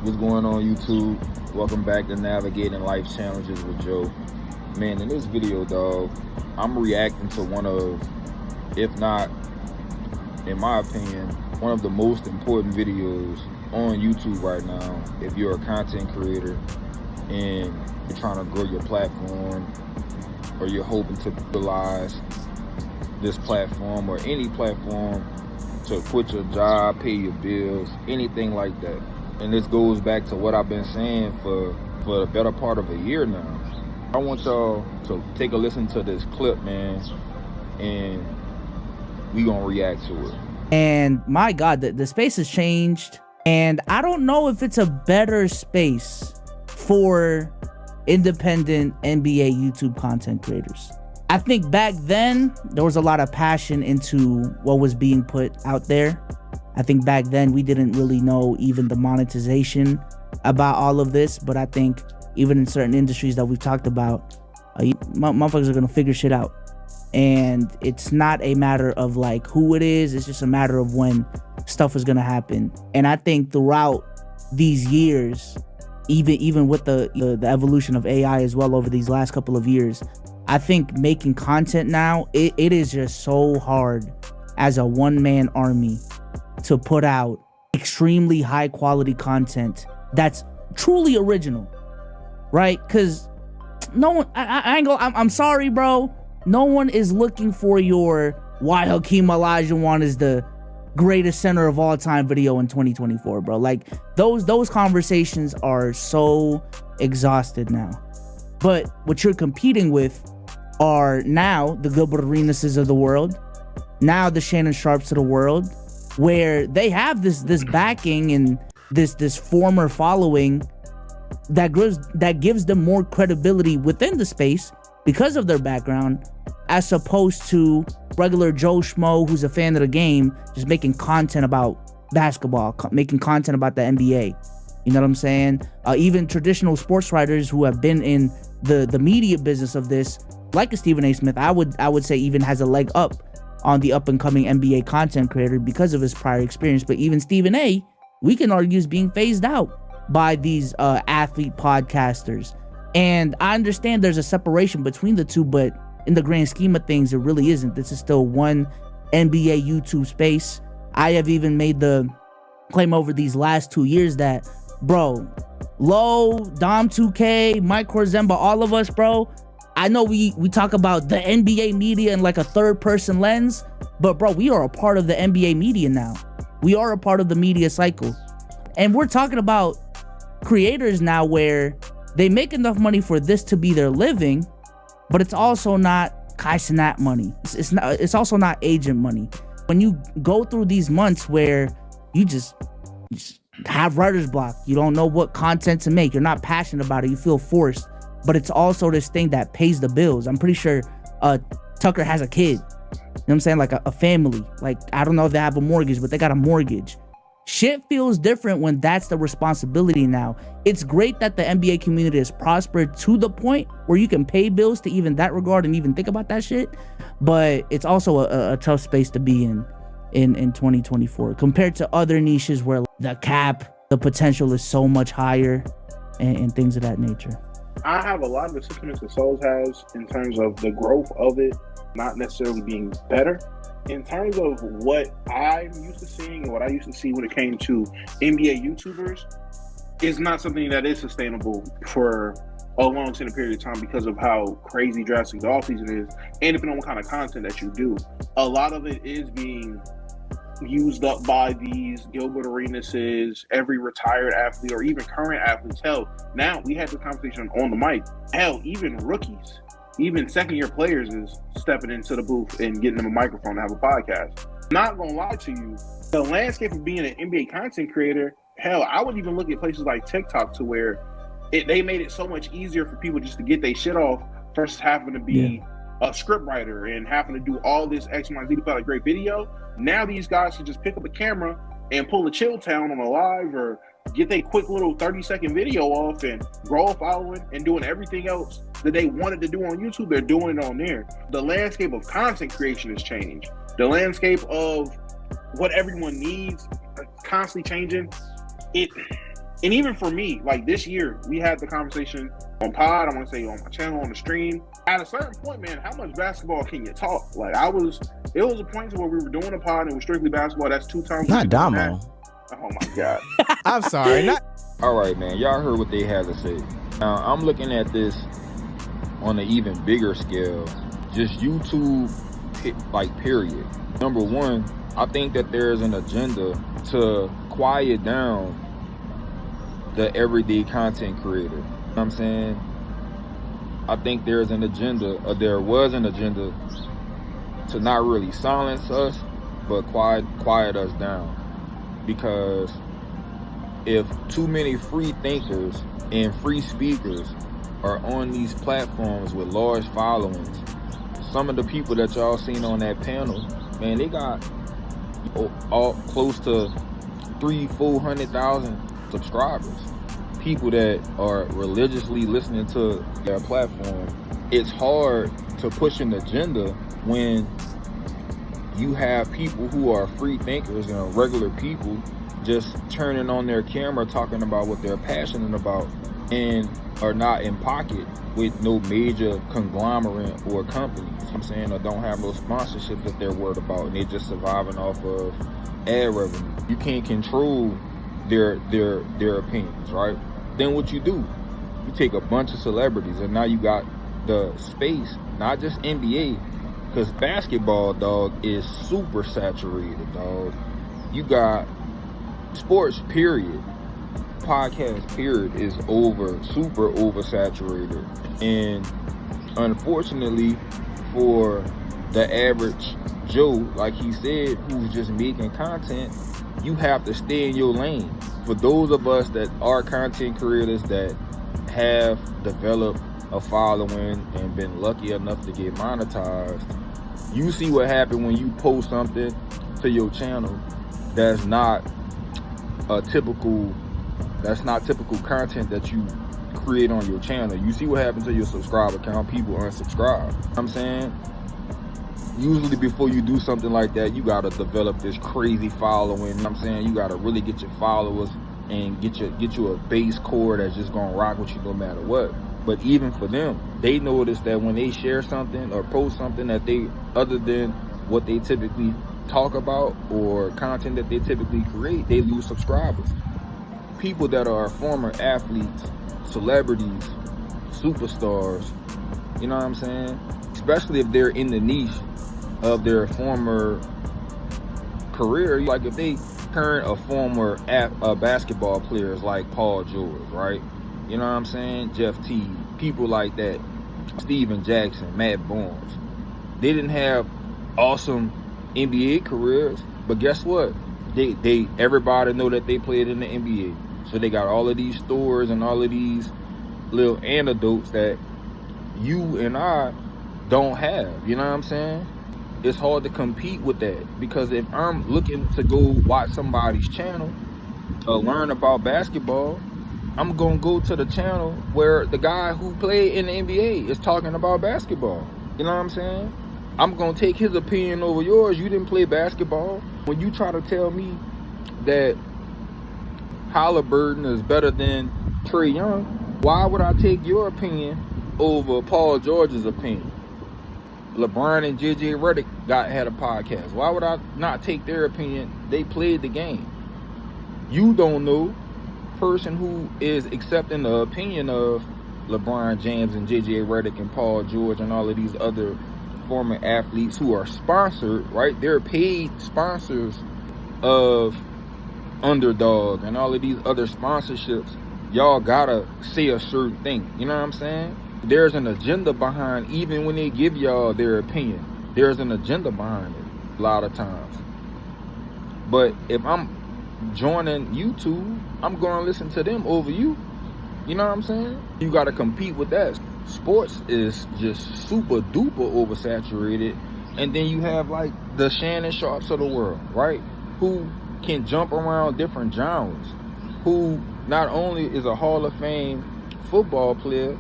What's going on, YouTube? Welcome back to Navigating Life Challenges with Joe. Man, in this video, dog, I'm reacting to one of, if not, in my opinion, one of the most important videos on YouTube right now. If you're a content creator and you're trying to grow your platform, or you're hoping to utilize this platform or any platform to quit your job, pay your bills, anything like that. And this goes back to what I've been saying for the better part of a year now. I want y'all to take a listen to this clip, man, and we gonna react to it. And my God, the space has changed, and I don't know if it's a better space for independent NBA YouTube content creators. I think back then there was a lot of passion into what was being put out there. I think back then we didn't really know even the monetization about all of this, but I think even in certain industries that we've talked about, motherfuckers are gonna figure shit out. And it's not a matter of like who it is, it's just a matter of when stuff is gonna happen. And I think throughout these years, even with the evolution of AI as well over these last couple of years, I think making content now, it is just so hard as a one-man army to put out extremely high quality content that's truly original, right? Because no one, I'm sorry, bro, no one is looking for your why Hakeem Olajuwon is the greatest center of all time video in 2024, bro. Like those conversations are so exhausted now. But what you're competing with are now the Gilbert Arenases of the world, now the Shannon Sharps of the world, where they have this backing and this former following that gives them more credibility within the space because of their background, as opposed to regular Joe Schmo who's a fan of the game, just making content about basketball, making content about the NBA. You know what I'm saying? Even traditional sports writers who have been in the media business of this, like a Stephen A. Smith, I would say even has a leg up on the up-and-coming NBA content creator because of his prior experience. But even Stephen A., we can argue, is being phased out by these athlete podcasters. And I understand there's a separation between the two, but in the grand scheme of things, it really isn't. This is still one NBA YouTube space. I have even made the claim over these last 2 years that, bro, Low, Dom 2K, Mike Korzemba, all of us, bro, I know we talk about the NBA media in like a third person lens, but bro, we are a part of the NBA media now. We are a part of the media cycle. And we're talking about creators now where they make enough money for this to be their living, but it's also not Kai Cenat money. It's also not agent money. When you go through these months where you just have writer's block, you don't know what content to make, you're not passionate about it, you feel forced. But it's also this thing that pays the bills. I'm pretty sure Tucker has a kid. You know what I'm saying? Like a family. Like, I don't know if they have a mortgage, but they got a mortgage. Shit feels different when that's the responsibility now. It's great that the NBA community has prospered to the point where you can pay bills to even that regard and even think about that shit. But it's also a tough space to be in 2024 compared to other niches where the cap, the potential is so much higher and things of that nature. I have a lot of the sentiments that Souls has in terms of the growth of it not necessarily being better. In terms of what I'm used to seeing and what I used to see when it came to NBA YouTubers, is not something that is sustainable for a long extended period of time because of how crazy drastic the offseason is, and depending on what kind of content that you do. A lot of it is being used up by these Gilbert Arenases, every retired athlete, or even current athletes. Hell, now we had this conversation on the mic. Hell, even rookies, even second-year players is stepping into the booth and getting them a microphone to have a podcast. Not gonna lie to you, the landscape of being an NBA content creator, hell, I would even look at places like TikTok to where they made it so much easier for people just to get their shit off versus having to be a script writer and having to do all this X, Y, Z to put out a great video. Now these guys can just pick up a camera and pull a Chill Town on a live or get their quick little 30-second video off and grow a following and doing everything else that they wanted to do on YouTube. They're doing it on there. The landscape of content creation has changed. The landscape of what everyone needs constantly changing. And even for me, like this year, we had the conversation on pod, I want to say on my channel, on the stream. At a certain point, man, how much basketball can you talk? Like it was a point to where we were doing a pod and it was strictly basketball. That's 2 times. Not Damo. Oh my God. I'm sorry. All right, man. Y'all heard what they had to say. Now, I'm looking at this on an even bigger scale. Just YouTube, like, period. Number one, I think that there's an agenda to quiet down the everyday content creator. You know what I'm saying? I think there's an agenda, or there was an agenda to not really silence us, but quiet us down. Because if too many free thinkers and free speakers are on these platforms with large followings, some of the people that y'all seen on that panel, man, they got all close to 300,000-400,000 subscribers. People that are religiously listening to their platform. It's hard to push an agenda when you have people who are free thinkers and regular people just turning on their camera talking about what they're passionate about and are not in pocket with no major conglomerate or company, you know what I'm saying, or don't have no sponsorship that they're worried about, and they're just surviving off of ad revenue. You can't control their opinions, right? Then what you do, you take a bunch of celebrities and now you got the space, not just NBA, because basketball, dog, is super saturated, dog. You got sports, period. Podcast, period, is super oversaturated. And unfortunately for the average Joe, like he said, who's just making content, you have to stay in your lane. For those of us that are content creators that have developed a following and been lucky enough to get monetized, you see what happened when you post something to your channel that's not typical content that you create on your channel. You see what happens to your subscriber count. People unsubscribe. You know what I'm saying? Usually before you do something like that, you gotta develop this crazy following. You know what I'm saying? You gotta really get your followers and get you a base core that's just gonna rock with you no matter what. But even for them, they notice that when they share something or post something that they, other than what they typically talk about or content that they typically create, they lose subscribers. People that are former athletes, celebrities, superstars, you know what I'm saying? Especially if they're in the niche of their former career, like if they current or former basketball players like Paul George, right? You know what I'm saying? Jeff Teague, people like that, Steven Jackson, Matt Barnes. They didn't have awesome NBA careers, but guess what? They everybody know that they played in the NBA. So they got all of these stories and all of these little anecdotes that you and I don't have. You know what I'm saying? It's hard to compete with that, because if I'm looking to go watch somebody's channel or learn about basketball, I'm gonna go to the channel where the guy who played in the NBA is talking about basketball. You know what I'm saying? I'm gonna take his opinion over yours. You didn't play basketball. When you try to tell me that Halliburton is better than Trae Young, why would I take your opinion over Paul George's opinion? LeBron and JJ Redick had a podcast. Why would I not take their opinion? They played the game. You don't know. Person who is accepting the opinion of LeBron James and JJ Redick and Paul George and all of these other former athletes who are sponsored, right? They're paid sponsors of Underdog and all of these other sponsorships. Y'all gotta say a certain thing. You know what I'm saying? There's an agenda behind, even when they give y'all their opinion, there's an agenda behind it a lot of times. But if I'm joining YouTube, I'm gonna listen to them over you. You know what I'm saying? You gotta compete with that. Sports is just super duper oversaturated. And then you have like the Shannon Sharps of the world, right? Who can jump around different genres, who not only is a Hall of Fame football player,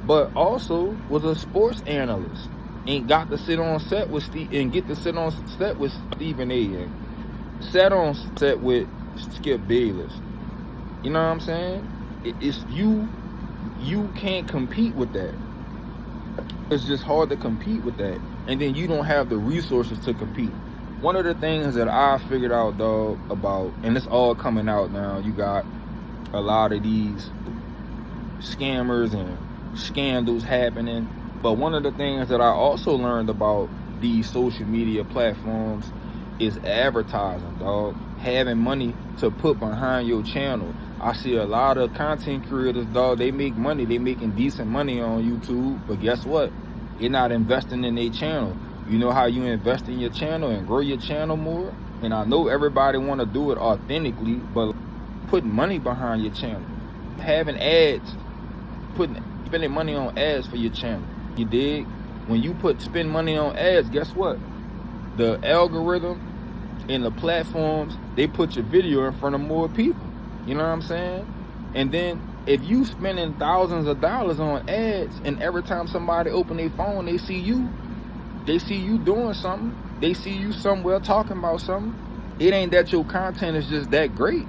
but also was a sports analyst and got to sit on set with Stephen A. and sat on set with Skip Bayless. You know You know what I'm saying? It's you can't compete with that. It's just hard to compete with that. And then you don't have the resources to compete. One of the things that I figured out, dog, about, and it's all coming out now, you got a lot of these scammers and scandals happening. But one of the things that I also learned about these social media platforms is advertising, dog. Having money to put behind your channel. I see a lot of content creators, dog, they make money. They making decent money on YouTube. But guess what? They're not investing in their channel. You know how you invest in your channel and grow your channel more? And I know everybody want to do it authentically, but putting money behind your channel. Having ads, spending money on ads for your channel. You dig? When you spend money on ads, guess what? The algorithm and the platforms, they put your video in front of more people. You know what I'm saying? And then if you spending thousands of dollars on ads, and every time somebody open their phone, they see you doing something, they see you somewhere talking about something, it ain't that your content is just that great.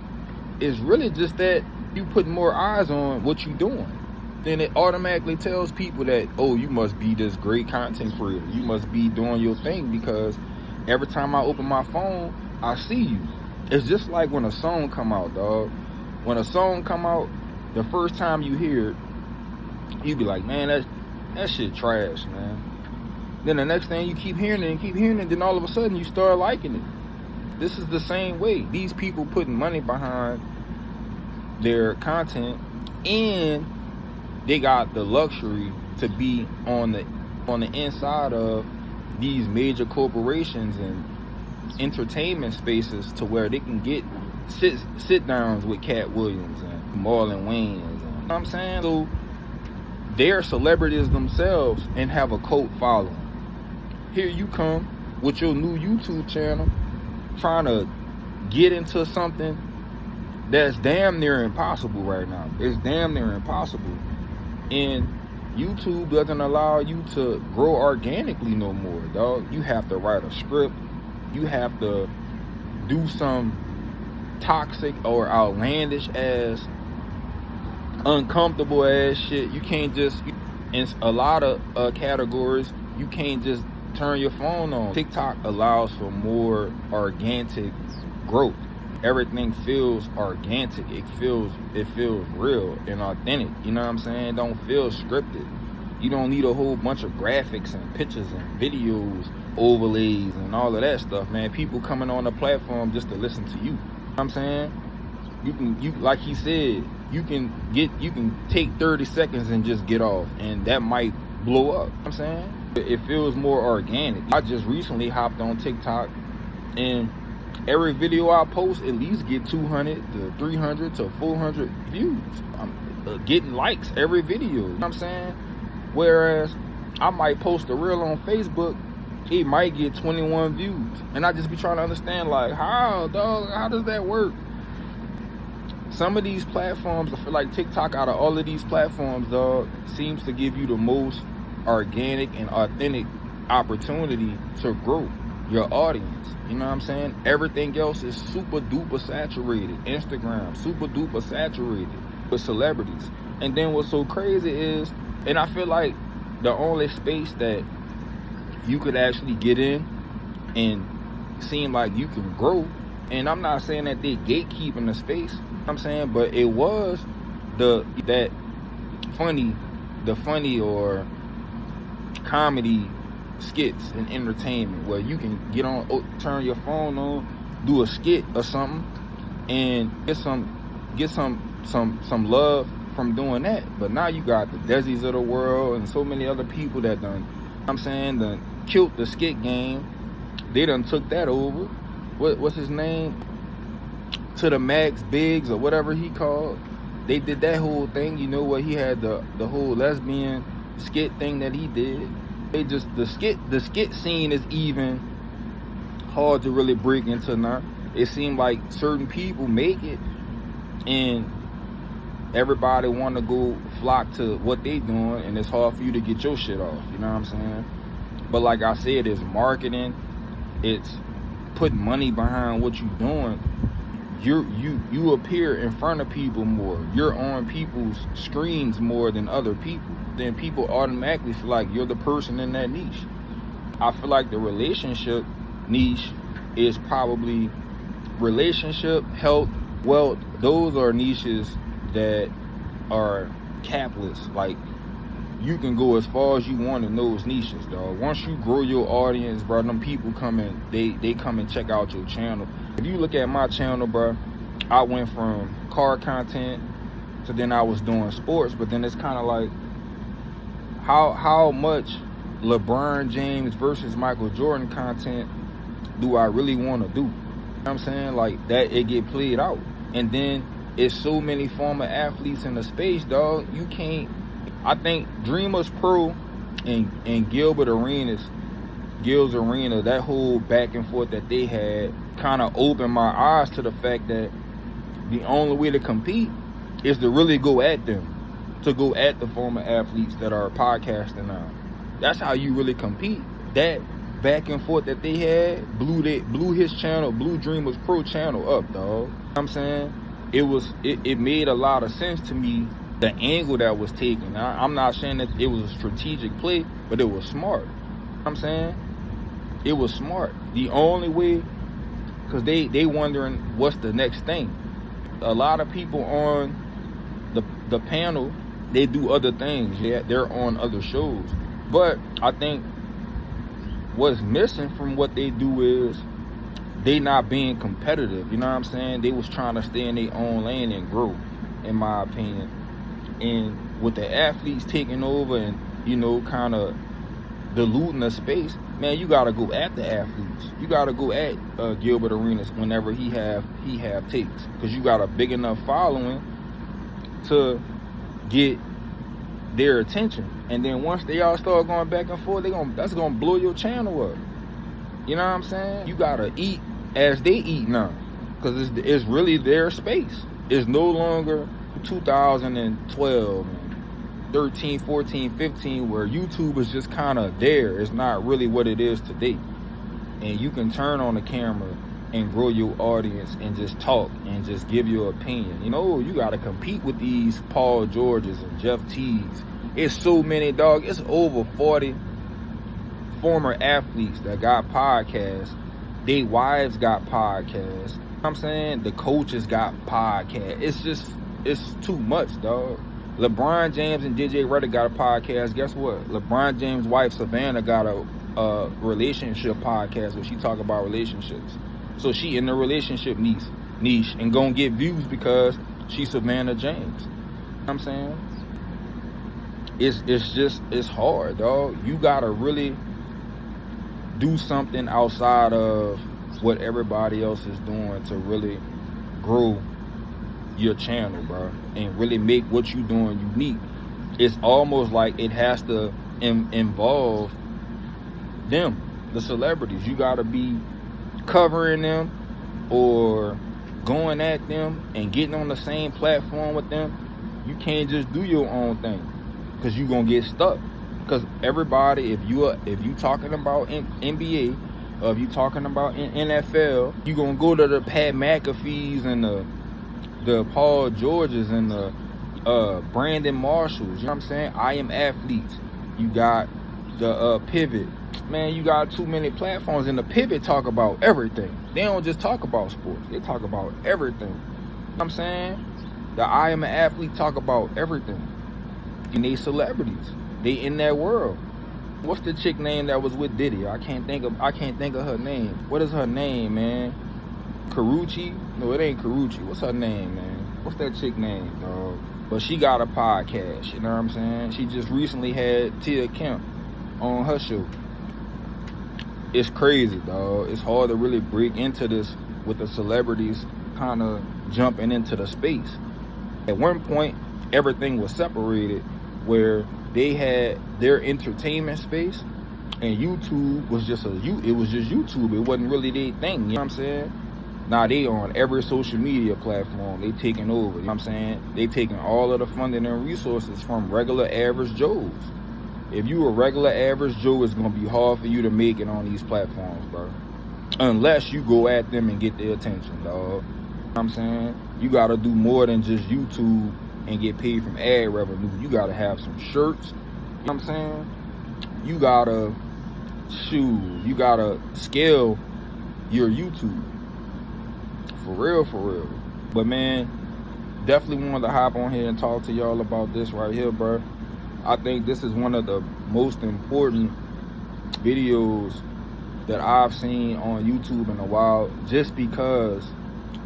It's really just that you put more eyes on what you doing. Then it automatically tells people that, oh, you must be this great content creator. You must be doing your thing, because every time I open my phone, I see you. It's just like when a song come out, dog. When a song come out, the first time you hear it, you be like, man, that shit trash, man. Then the next thing, you keep hearing it and keep hearing it, then all of a sudden you start liking it. This is the same way. These people putting money behind their content, and they got the luxury to be on the inside of these major corporations and entertainment spaces, to where they can get sit downs with Cat Williams and Marlon Wayans. You know what I'm saying? So they're celebrities themselves and have a cult following. Here you come with your new YouTube channel, trying to get into something that's damn near impossible right now. It's damn near impossible. And YouTube doesn't allow you to grow organically no more, dog. You have to write a script. You have to do some toxic or outlandish ass, uncomfortable ass shit. You can't just, in a lot of categories, you can't just turn your phone on. TikTok allows for more organic growth. Everything feels organic. It feels real and authentic. You know what I'm saying? It don't feel scripted. You don't need a whole bunch of graphics and pictures and videos, overlays and all of that stuff, man. People coming on the platform just to listen to you. You know what I'm saying? You like he said, you can take 30 seconds and just get off, and that might blow up. You know what I'm saying? It feels more organic. I just recently hopped on TikTok, and every video I post at least get 200 to 300 to 400 views. I'm getting likes every video. You know what I'm saying? Whereas I might post a reel on Facebook, it might get 21 views. And I just be trying to understand, like, how does that work? Some of these platforms, I feel like TikTok, out of all of these platforms, dog, seems to give you the most organic and authentic opportunity to grow your audience. You know what I'm saying? Everything else is super duper saturated. Instagram, super duper saturated with celebrities. And then what's so crazy is, and I feel like the only space that you could actually get in and seem like you can grow, and I'm not saying that they gatekeeping the space, you know what I'm saying, but it was the funny or comedy skits and entertainment, where you can get on, turn your phone on, do a skit or something, and get some love from doing that. But now you got the Desi's of the world and so many other people that done, I'm saying, done killed the skit game. They done took that over. What's his name? To the Max Biggs or whatever he called. They did that whole thing, you know, where he had the whole lesbian skit thing that he did. They just, the skit scene is even hard to really break into now. It seemed like certain people make it, and everybody want to go flock to what they doing, and it's hard for you to get your shit off. You know what I'm saying? But like I said, it's marketing, it's putting money behind what you're doing. you appear in front of people more. You're on people's screens more than other people. Then people automatically feel like you're the person in that niche. I feel like the relationship niche is probably relationship, health, wealth. Those are niches that are capless. Like, you can go as far as you want in those niches, dog. Once you grow your audience, bro, them people come in, they come and check out your channel. If you look at my channel, bro, I went from car content to then I was doing sports, but then it's kind of like, how much LeBron James versus Michael Jordan content do I really want to do? You know what I'm saying? Like, that, it get played out. And then it's so many former athletes in the space, dog. You can't. I think Dreamers Pro and Gil's Arena, that whole back and forth that they had kind of opened my eyes to the fact that the only way to compete is to really go at them, to go at the former athletes that are podcasting now. That's how you really compete. That back and forth that they had blew his channel, blew Dreamers Pro channel up, dog. You know what I'm saying? It made a lot of sense to me, the angle that was taken. I'm not saying that it was a strategic play, but it was smart. You know what I'm saying? It was smart. The only way, because they wondering what's the next thing. A lot of people on the panel, they do other things. Yeah, they're on other shows. But I think what's missing from what they do is they not being competitive. You know what I'm saying? They was trying to stay in their own lane and grow, in my opinion. And with the athletes taking over and, you know, kind of diluting the space, man, you gotta go at the athletes. You gotta go at Gilbert Arenas whenever he have takes, because you got a big enough following to get their attention. And then once they all start going back and forth, that's gonna blow your channel up. You know what I'm saying? You gotta eat as they eat now, because it's really their space. It's no longer 2012 and 13, 14, 15, where YouTube is just kind of there. It's not really what it is today. And you can turn on the camera and grow your audience and just talk and just give your opinion. You know, you got to compete with these Paul Georges and Jeff Teagues. It's so many, dog. It's over 40 former athletes that got podcasts. They wives got podcasts. You know what I'm saying? The coaches got podcasts. It's too much, dog. LeBron James and DJ Redick got a podcast. Guess what? LeBron James' wife Savannah got a relationship podcast where she talk about relationships. So she in the relationship niche and gonna get views because she's Savannah James. You know what I'm saying? It's hard, dog. You gotta really do something outside of what everybody else is doing to really grow your channel, bro, and really make what you doing unique. It's almost like it has to involve them, the celebrities. You gotta be covering them or going at them and getting on the same platform with them. You can't just do your own thing, because you gonna get stuck. Because everybody, if you talking about NBA, or if you talking about NFL, you gonna go to the Pat McAfees and the Paul Georges and the Brandon Marshalls. You know what I'm saying? I Am Athletes. You got the Pivot. Man, you got too many platforms, and the Pivot talk about everything. They don't just talk about sports. They talk about everything. You know what I'm saying? The I Am an Athlete talk about everything. And they celebrities. They in that world. What's the chick name that was with Diddy? I can't think of her name. What is her name, man? Karuchi? No, it ain't Karuchi. What's her name, man? What's that chick name, dog? But she got a podcast, you know what I'm saying? She just recently had Tia Kemp on her show. It's crazy, dog. It's hard to really break into this with the celebrities kind of jumping into the space. At one point, everything was separated, where they had their entertainment space, and YouTube was just YouTube. It wasn't really their thing, you know what I'm saying? Now they on every social media platform. They taking over, you know what I'm saying? They taking all of the funding and resources from regular average Joes. If you a regular average Joe, it's gonna be hard for you to make it on these platforms, bro. Unless you go at them and get their attention, dog. You know what I'm saying? You gotta do more than just YouTube and get paid from ad revenue. You gotta have some shirts, you know what I'm saying? You gotta scale your YouTube. For real. But man, definitely wanted to hop on here and talk to y'all about this right here, bro. I think this is one of the most important videos that I've seen on YouTube in a while, just because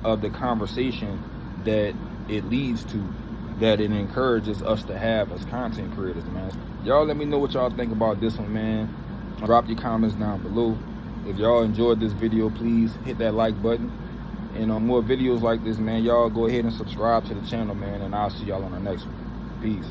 of the conversation that it leads to, that it encourages us to have as content creators, man. Y'all let me know what y'all think about this one, man. Drop your comments down below. If y'all enjoyed this video, please hit that like button. And on more videos like this, man, y'all go ahead and subscribe to the channel, man, and I'll see y'all on the next one. Peace.